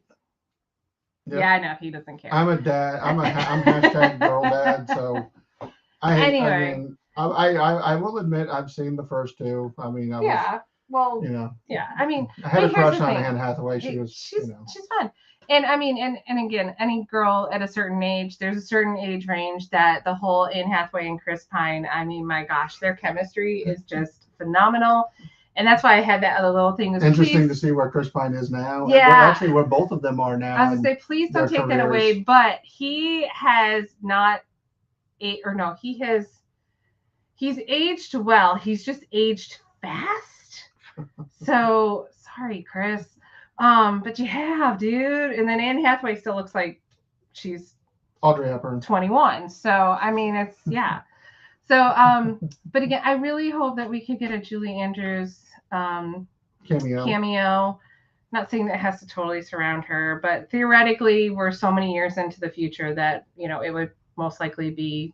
S1: Yep. Yeah, I know he doesn't care.
S2: I'm a dad. I'm hashtag girl dad. So
S1: anyway.
S2: I will admit I've seen the first two. I mean,
S1: well, yeah. I mean,
S2: I had a crush on Anne Hathaway. She's
S1: fun. And I mean, and again, any girl at a certain age, there's a certain age range that the whole Anne Hathaway and Chris Pine, I mean, my gosh, their chemistry is just phenomenal. And that's why I had that other little thing.
S2: Interesting to see where Chris Pine is now.
S1: Yeah.
S2: Well, actually, where both of them are now.
S1: I was going to say, please don't take that away. But he has not, he's aged well. He's just aged fast. So, sorry, Chris. But you have, dude. And then Anne Hathaway still looks like she's
S2: Audrey Hepburn.
S1: 21. So I mean, it's yeah. So but again, I really hope that we could get a Julie Andrews cameo. Not saying that it has to totally surround her, but theoretically, we're so many years into the future that it would most likely be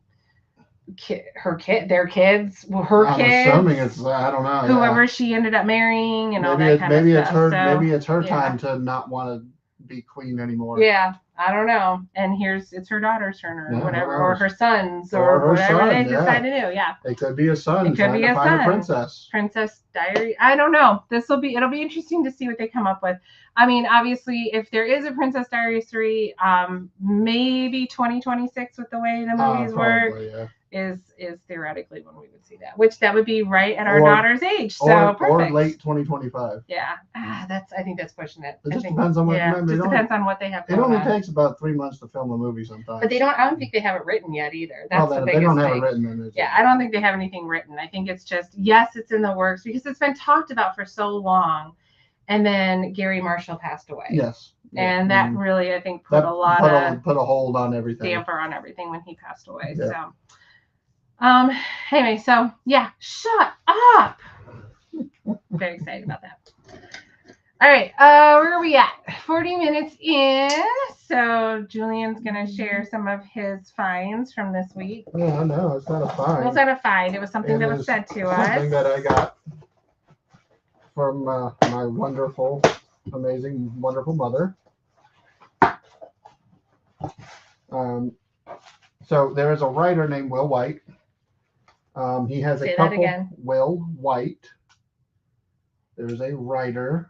S1: their kids,
S2: I'm assuming it's, I don't know,
S1: whoever she ended up marrying and all that kind
S2: maybe
S1: of
S2: it's
S1: stuff.
S2: her,
S1: So,
S2: maybe it's her time to not want to be queen anymore.
S1: Yeah, I don't know. And it's her daughter's turn or whatever, or her son's
S2: or her
S1: whatever
S2: son,
S1: they decide to do. Yeah,
S2: it could be a son.
S1: It could be a
S2: find
S1: son.
S2: A princess.
S1: Princess Diary. I don't know. It'll be interesting to see what they come up with. I mean, obviously, if there is a Princess Diaries 3, maybe 2026 with the way the movies work.
S2: Yeah.
S1: Is theoretically when we would see that, which that would be right at our daughter's age. So
S2: or late 2025.
S1: Yeah, I think that's pushing it.
S2: It just depends on what.
S1: Yeah, just depends on what they have.
S2: It only takes about 3 months to film a movie sometimes.
S1: But I don't think they have it written yet either. That's the biggest
S2: they don't have
S1: thing.
S2: It written. Then
S1: yeah, I don't think they have anything written. I think it's just yes, it's in the works because it's been talked about for so long, and then Gary Marshall passed away.
S2: Yes.
S1: And that really, I think, put a
S2: hold on everything.
S1: Damper on everything when he passed away. Yeah. So, anyway, so yeah, shut up. Very excited about that. All right, where are we at? 40 minutes in. So Julian's gonna share some of his finds from this week.
S2: Oh, no, it's not a find.
S1: Well, it's not a find. It was something that was said to us.
S2: Something that I got from my wonderful, amazing, wonderful mother. So there is a writer named Will White. He has
S1: Say
S2: a couple.
S1: That again.
S2: Will White. There's a writer.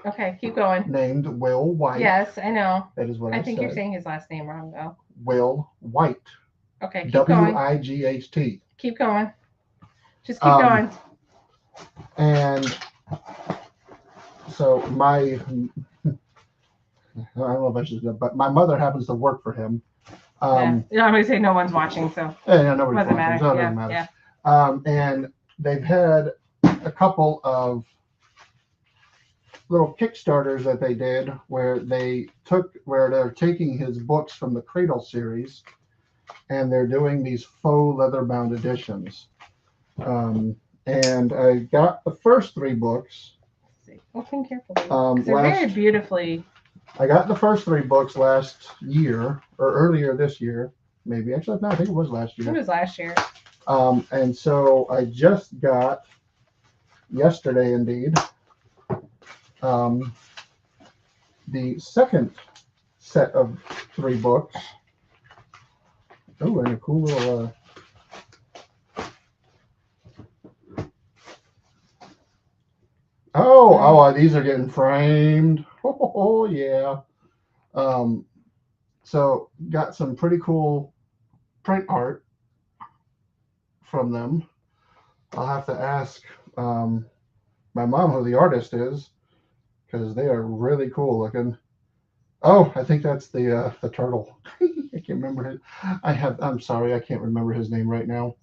S1: Okay, keep going.
S2: Named Will White.
S1: Yes, I know.
S2: That is what I
S1: think
S2: said.
S1: you're saying his last name wrong, though.
S2: Will White.
S1: Okay, keep going.
S2: Wight.
S1: Keep going. Just keep going.
S2: And so I don't know if I should, but my mother happens to work for him.
S1: I'm going to say no one's watching, so
S2: nobody's
S1: doesn't
S2: watching.
S1: matter.
S2: So it doesn't matter. And they've had a couple of little Kickstarters that they did where they're taking his books from the Cradle series and they're doing these faux leather bound editions. And I got the first 3 books.
S1: Open carefully. They're very beautifully.
S2: I got the first 3 books last year or earlier this year, maybe. Actually, no, I think it was last year.
S1: It was last year.
S2: And so I just got yesterday, indeed, the second set of 3 books. Oh, and a cool little. These are getting framed. Oh yeah. So got some pretty cool print art from them. I'll have to ask my mom who the artist is because they are really cool looking. Oh, I think that's the turtle. I can't remember I'm sorry, I can't remember his name right now.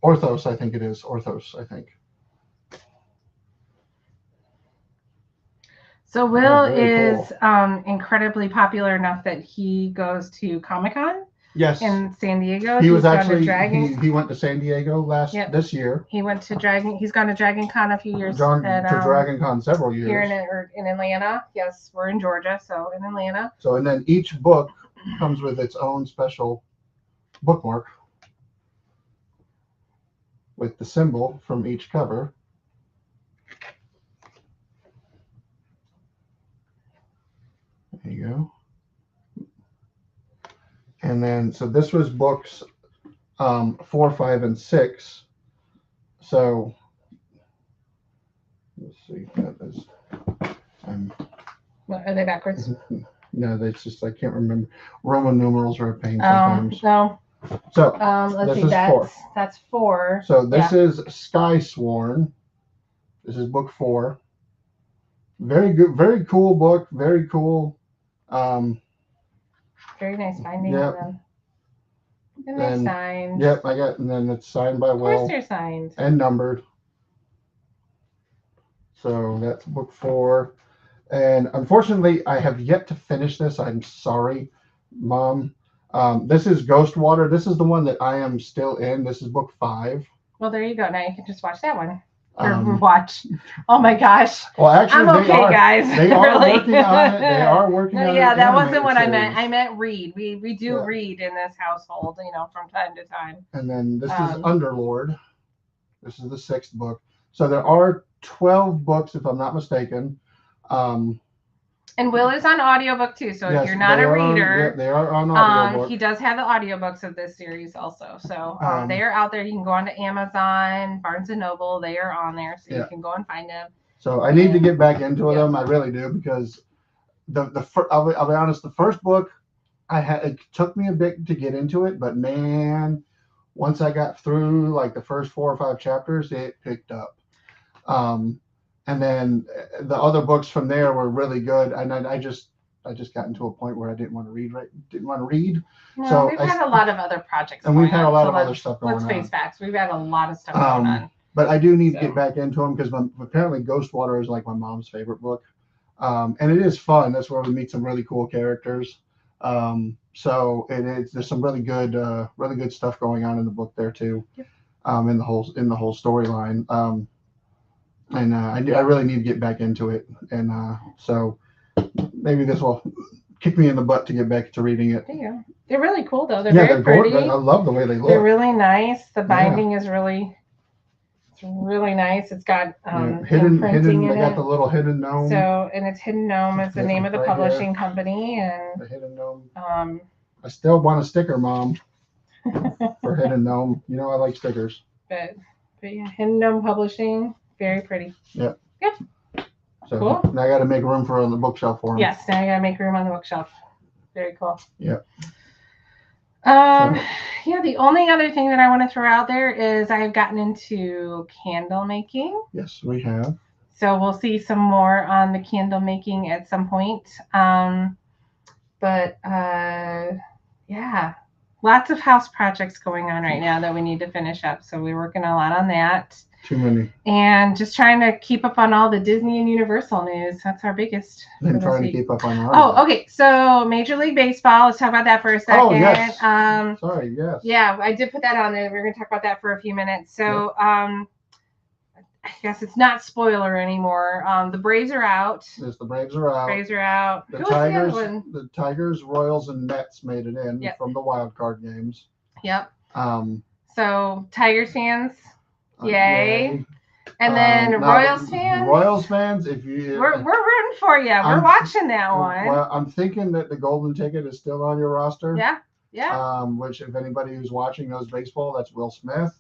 S2: Orthos, I think it is. Orthos, I think.
S1: So Will is incredibly popular enough that he goes to Comic-Con.
S2: Yes.
S1: In San Diego.
S2: He was actually he went to San Diego this year.
S1: He went to he's gone to Dragon Con a few years.
S2: To Dragon Con several years.
S1: Here in Atlanta. Yes, we're in Georgia, so in Atlanta.
S2: So and then each book comes with its own special bookmark with the symbol from each cover. There you go. And then, so this was books 4, 5, and 6. So let's see.
S1: Are they backwards?
S2: No, that's just I can't remember. Roman numerals are a pain sometimes.
S1: No.
S2: So
S1: let's see. That's 4.
S2: So this is Sky Sworn. This is book 4. Very good, very cool book. Very cool.
S1: Very nice binding of them. And they're signed.
S2: Yep, I got, and then it's signed by Will.
S1: Of course they're signed.
S2: And numbered. So that's book 4. And unfortunately, I have yet to finish this. I'm sorry, Mom. This is Ghost Water. This is the one that I am still in. This is book 5.
S1: Well, there you go. Now you can just watch that one. Or
S2: Um,
S1: watch. Oh my gosh.
S2: Well, actually,
S1: I'm okay, guys.
S2: They are
S1: Really.
S2: working on it. They are working on it.
S1: Yeah, that wasn't what I meant. I meant read. We do
S2: Yeah.
S1: read in this household, from time to time.
S2: And then this is Underlord. This is the 6th book. So there are 12 books, if I'm not mistaken.
S1: And Will is on audiobook too. So
S2: yes,
S1: if you're not a reader,
S2: they are on audiobook.
S1: he does have the audiobooks of this series also. So they are out there. You can go onto Amazon, Barnes and Noble. They are on there, so you can go and find them.
S2: So I need to get back into them. I really do, because I'll be honest. The first book, it took me a bit to get into it, but man, once I got through like the first 4 or 5 chapters, it picked up. And then the other books from there were really good. And I just got into a point where I didn't want to read.
S1: No,
S2: So
S1: we've had a lot of other projects.
S2: And we've had a lot of other stuff going on.
S1: Let's face facts. We've had a lot of stuff going on.
S2: But I do need to get back into them, because apparently Ghost Water is like my mom's favorite book. And it is fun. That's where we meet some really cool characters. So there's some really good stuff going on in the book there too.
S1: Yep.
S2: In the whole storyline. And I really need to get back into it. And so maybe this will kick me in the butt to get back to reading it.
S1: There you go. They're really cool though. They're very pretty.
S2: I love the way they look.
S1: They're really nice. The binding is it's really nice. It's got
S2: hidden.
S1: in
S2: They got
S1: it.
S2: the little hidden gnome.
S1: So, and it's Hidden Gnome is the name of the publishing company, and
S2: the hidden gnome.
S1: I
S2: still want a sticker, Mom, for Hidden Gnome. I like stickers.
S1: But yeah, Hidden Gnome Publishing, very pretty.
S2: Yep.
S1: Yep.
S2: So
S1: cool.
S2: Now I got to make room for on the bookshelf for them.
S1: Yes, now I gotta make room on the bookshelf. Very cool.
S2: Yep.
S1: Yeah, the only other thing that I want to throw out there is I've gotten into candle making.
S2: Yes, we have.
S1: So we'll see some more on the candle making at some point. Yeah, lots of house projects going on right now that we need to finish up. So we're working a lot on that.
S2: Too many.
S1: And just trying to keep up on all the Disney and Universal news. That's our biggest.
S2: And trying to keep up on our.
S1: Oh, okay. So Major League Baseball. Let's talk about that for a second.
S2: Oh, yes. Sorry, yes.
S1: Yeah, I did put that on there. We're going to talk about that for a few minutes. So, I guess it's not spoiler anymore. The Braves are out.
S2: Yes, the Braves are out.
S1: Braves are out.
S2: The
S1: Who was the other
S2: Tigers,
S1: one?
S2: the Tigers, Royals, and Mets made it in from the wild card games.
S1: Yep.
S2: Um.
S1: So Tigers fans, yay. And then
S2: now,
S1: Royals fans.
S2: Royals fans, if
S1: we're rooting for you. We're watching that one.
S2: Well, I'm thinking that the golden ticket is still on your roster.
S1: Yeah. Yeah.
S2: Which, if anybody who's watching knows baseball, that's Will Smith.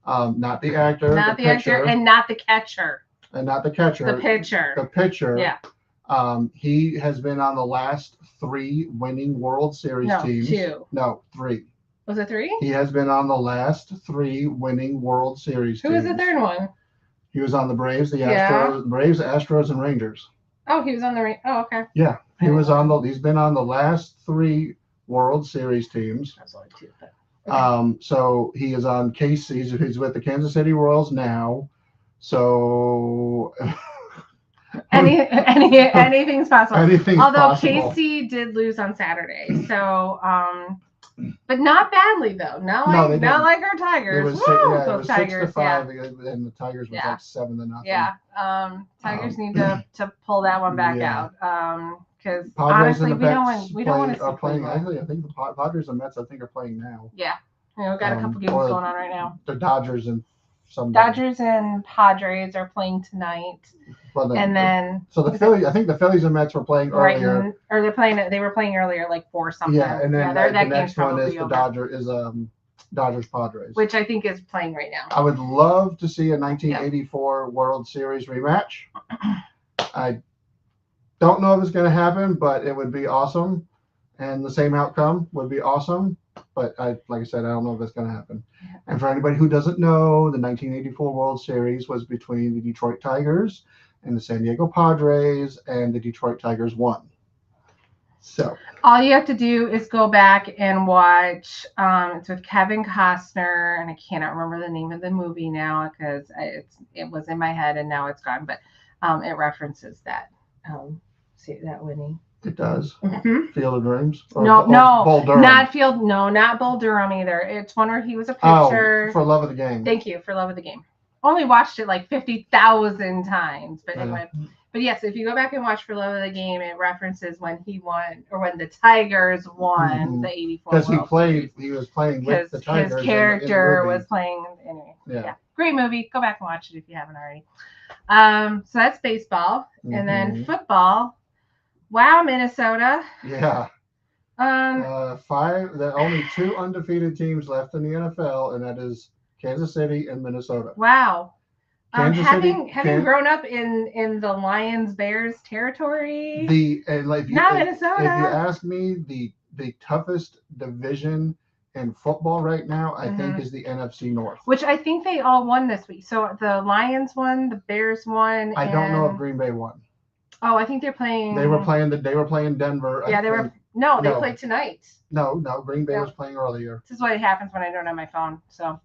S2: Not the actor.
S1: Not the actor, and not the catcher.
S2: And not the catcher.
S1: The pitcher.
S2: The pitcher.
S1: Yeah.
S2: He has been on the last 3 winning World Series teams.
S1: 2.
S2: No, 3.
S1: Was it 3?
S2: He has been on the last 3 winning World Series teams.
S1: Who was the third one?
S2: He was on the Braves, Astros, and Rangers.
S1: Oh, he was on the Oh, okay.
S2: Yeah, he's been on the last 3 World Series teams.
S1: That's only 2. But, okay.
S2: So he is on he's with the Kansas City Royals now. So
S1: anything's possible. Although
S2: possible.
S1: Casey did lose on Saturday, so but not badly though. Not like our Tigers.
S2: It was
S1: Tigers,
S2: 6-5, and the Tigers was like 7-0.
S1: Yeah. Tigers need to pull that one back out. Because honestly, we don't want to see
S2: playing. Actually, I think the Padres and Mets are playing now.
S1: Yeah. We've got a couple games going on right now.
S2: The Dodgers and
S1: Padres are playing tonight.
S2: Well,
S1: then
S2: the Phillies. I think the Phillies and Mets were playing earlier.
S1: Or they were playing earlier, like 4 something.
S2: Yeah, and then the next one is the Dodgers Padres,
S1: which I think is playing right now.
S2: I would love to see a 1984 World Series rematch. I don't know if it's going to happen, but it would be awesome, and the same outcome would be awesome. But like I said, I don't know if it's going to happen. And for anybody who doesn't know, the 1984 World Series was between the Detroit Tigers and the San Diego Padres, and the Detroit Tigers won. So
S1: all you have to do is go back and watch. It's with Kevin Costner, and I cannot remember the name of the movie now because it was in my head and now it's gone. But it references that. See that winning.
S2: It does.
S1: Mm-hmm.
S2: Field of Dreams. Or
S1: No,
S2: Bull Durham.
S1: not Bull Durham either. It's one where he was a pitcher.
S2: Oh, For Love of the Game.
S1: Thank you, For Love of the Game. Only watched it like 50,000 times, but anyway. But yes, if you go back and watch For Love of the Game, it references when he won or when the Tigers won the '84
S2: because
S1: Series.
S2: He was playing with the Tigers.
S1: His character was playing. Anyway, yeah, great movie. Go back and watch it if you haven't already. So that's baseball, and then football. Wow, Minnesota.
S2: Yeah. There are only 2 undefeated teams left in the NFL, and that is Kansas City and Minnesota.
S1: Wow. Having
S2: Kansas
S1: grown up in the Lions Bears territory.
S2: Minnesota.
S1: If
S2: you ask me, the toughest division in football right now, I think, is the NFC North.
S1: Which I think they all won this week. So the Lions won, the Bears won.
S2: I don't know if Green Bay won.
S1: Oh, I think they're playing.
S2: They were playing Denver.
S1: Yeah, they played tonight.
S2: No, Green Bay was playing earlier.
S1: This is what happens when I don't have my phone. So.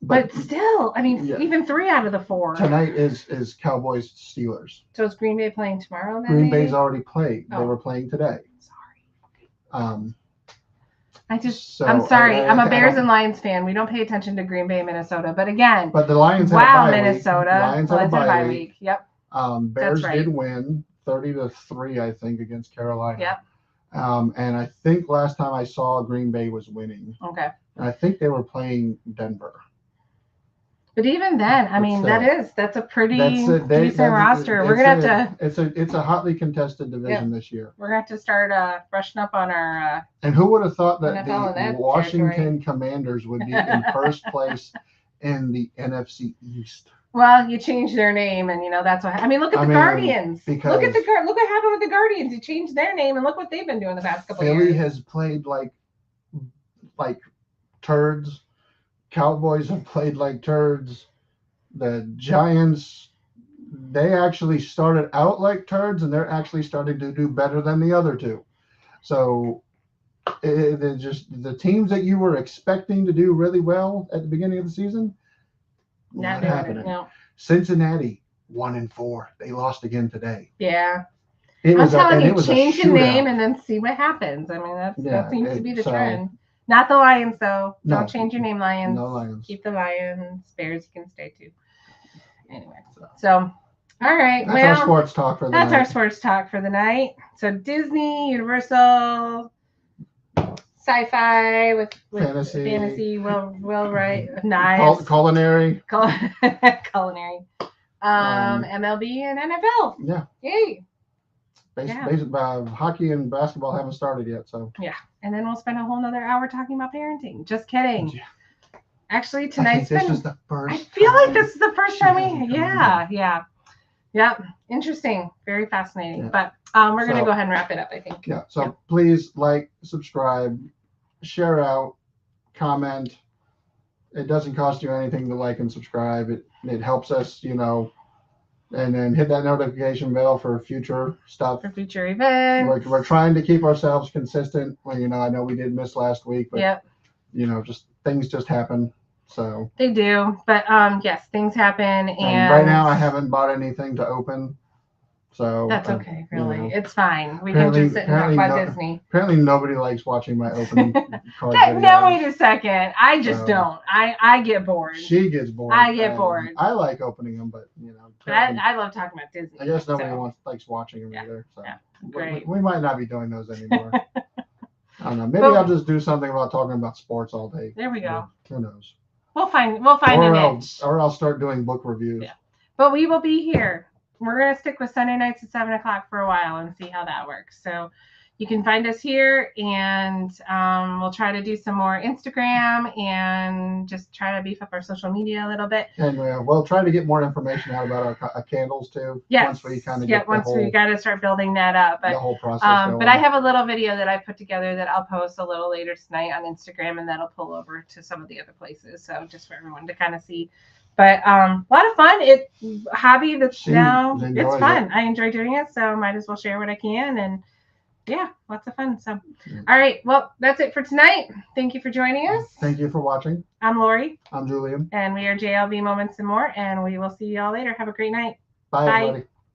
S2: But
S1: still, I mean, even 3 out of the 4.
S2: Tonight is Cowboys Steelers.
S1: So is Green Bay playing tomorrow? Then
S2: Green Bay's already played.
S1: Oh.
S2: They were playing today.
S1: Sorry. I'm sorry. I'm a Bears and Lions fan. We don't pay attention to Green Bay, Minnesota. But again,
S2: the Lions.
S1: Wow, Minnesota.
S2: Lions had a bye week.
S1: Yep.
S2: Bears did win 30-3, I think, against Carolina.
S1: Yep.
S2: And I think last time I saw Green Bay was winning.
S1: Okay.
S2: And I think they were playing Denver.
S1: But even then, I mean, that's a pretty decent roster. We're gonna have to.
S2: It's a hotly contested division this year.
S1: We're gonna have to start brushing up on our.
S2: And who would have thought that
S1: NFL
S2: the Washington Commanders would be in first place in the NFC East?
S1: Well, you changed their name, and that's what. I mean, look at the Guardians. Look what happened with the Guardians. You changed their name, and look what they've been doing the past couple of years.
S2: Philly has played like turds. Cowboys have played like turds. The Giants, they actually started out like turds, and they're actually starting to do better than the other 2. So they're just the teams that you were expecting to do really well at the beginning of the season. Not happening.
S1: No.
S2: Cincinnati 1-4. They lost again today.
S1: Yeah. I'm telling you, change the name and then see what happens. I mean, that seems to be the trend. Not the Lions, though. Don't change your name, Lions.
S2: No Lions.
S1: Keep the Lions. Bears, you can stay too. Anyway, so all right.
S2: That's our sports talk for the night.
S1: That's our sports talk for the night. So Disney, Universal, sci-fi with fantasy, well, right, knives,
S2: culinary,
S1: MLB and NFL.
S2: Yeah.
S1: Yay.
S2: Hockey and basketball haven't started yet, so.
S1: Yeah, and then we'll spend a whole nother hour talking about parenting. Just kidding.
S2: Yeah.
S1: Actually, tonight's
S2: this is the first.
S1: I feel like this is the first time yeah. Interesting, very fascinating. Yeah. But we're gonna go ahead and wrap it up, I think.
S2: Yeah. So please subscribe, share out, comment. It doesn't cost you anything to like and subscribe. It helps us, and then hit that notification bell for future stuff.
S1: For future events.
S2: We're trying to keep ourselves consistent. Well, I know we did miss last week, but just things just happen. So
S1: they do, but yes, things happen, and
S2: right now I haven't bought anything to open, so
S1: that's okay. Really, it's fine. We can just sit and talk about Disney.
S2: Apparently, nobody likes watching my opening card videos.
S1: No, wait a second. I just don't. I get bored.
S2: She gets bored.
S1: I get bored.
S2: I like opening them, but
S1: I love talking about Disney.
S2: I guess nobody likes watching them either. So
S1: great.
S2: We might not be doing those anymore. I don't know. Maybe I'll just do something about talking about sports all day.
S1: There we go.
S2: Who knows?
S1: We'll find a niche.
S2: Or I'll start doing book reviews.
S1: Yeah. But we will be here. We're going to stick with Sunday nights at 7:00 for a while and see how that works. So you can find us here, and we'll try to do some more Instagram and just try to beef up our social media a little bit.
S2: And we'll try to get more information out about our candles too.
S1: Yes.
S2: Once we kind of get
S1: we got to start building that up. But,
S2: the whole process.
S1: But I have a little video that I put together that I'll post a little later tonight on Instagram, and that'll pull over to some of the other places. So just for everyone to kind of see. But a lot of fun. Hobby that's now it's fun. I enjoy doing it, so might as well share what I can, and lots of fun. So all right, well, that's it for tonight. Thank you for joining us.
S2: Thank you for watching.
S1: I'm Lori.
S2: I'm Julian.
S1: And we are JLV Moments and More, and we will see you all later. Have a great night.
S2: Bye,
S1: Bye.
S2: everybody.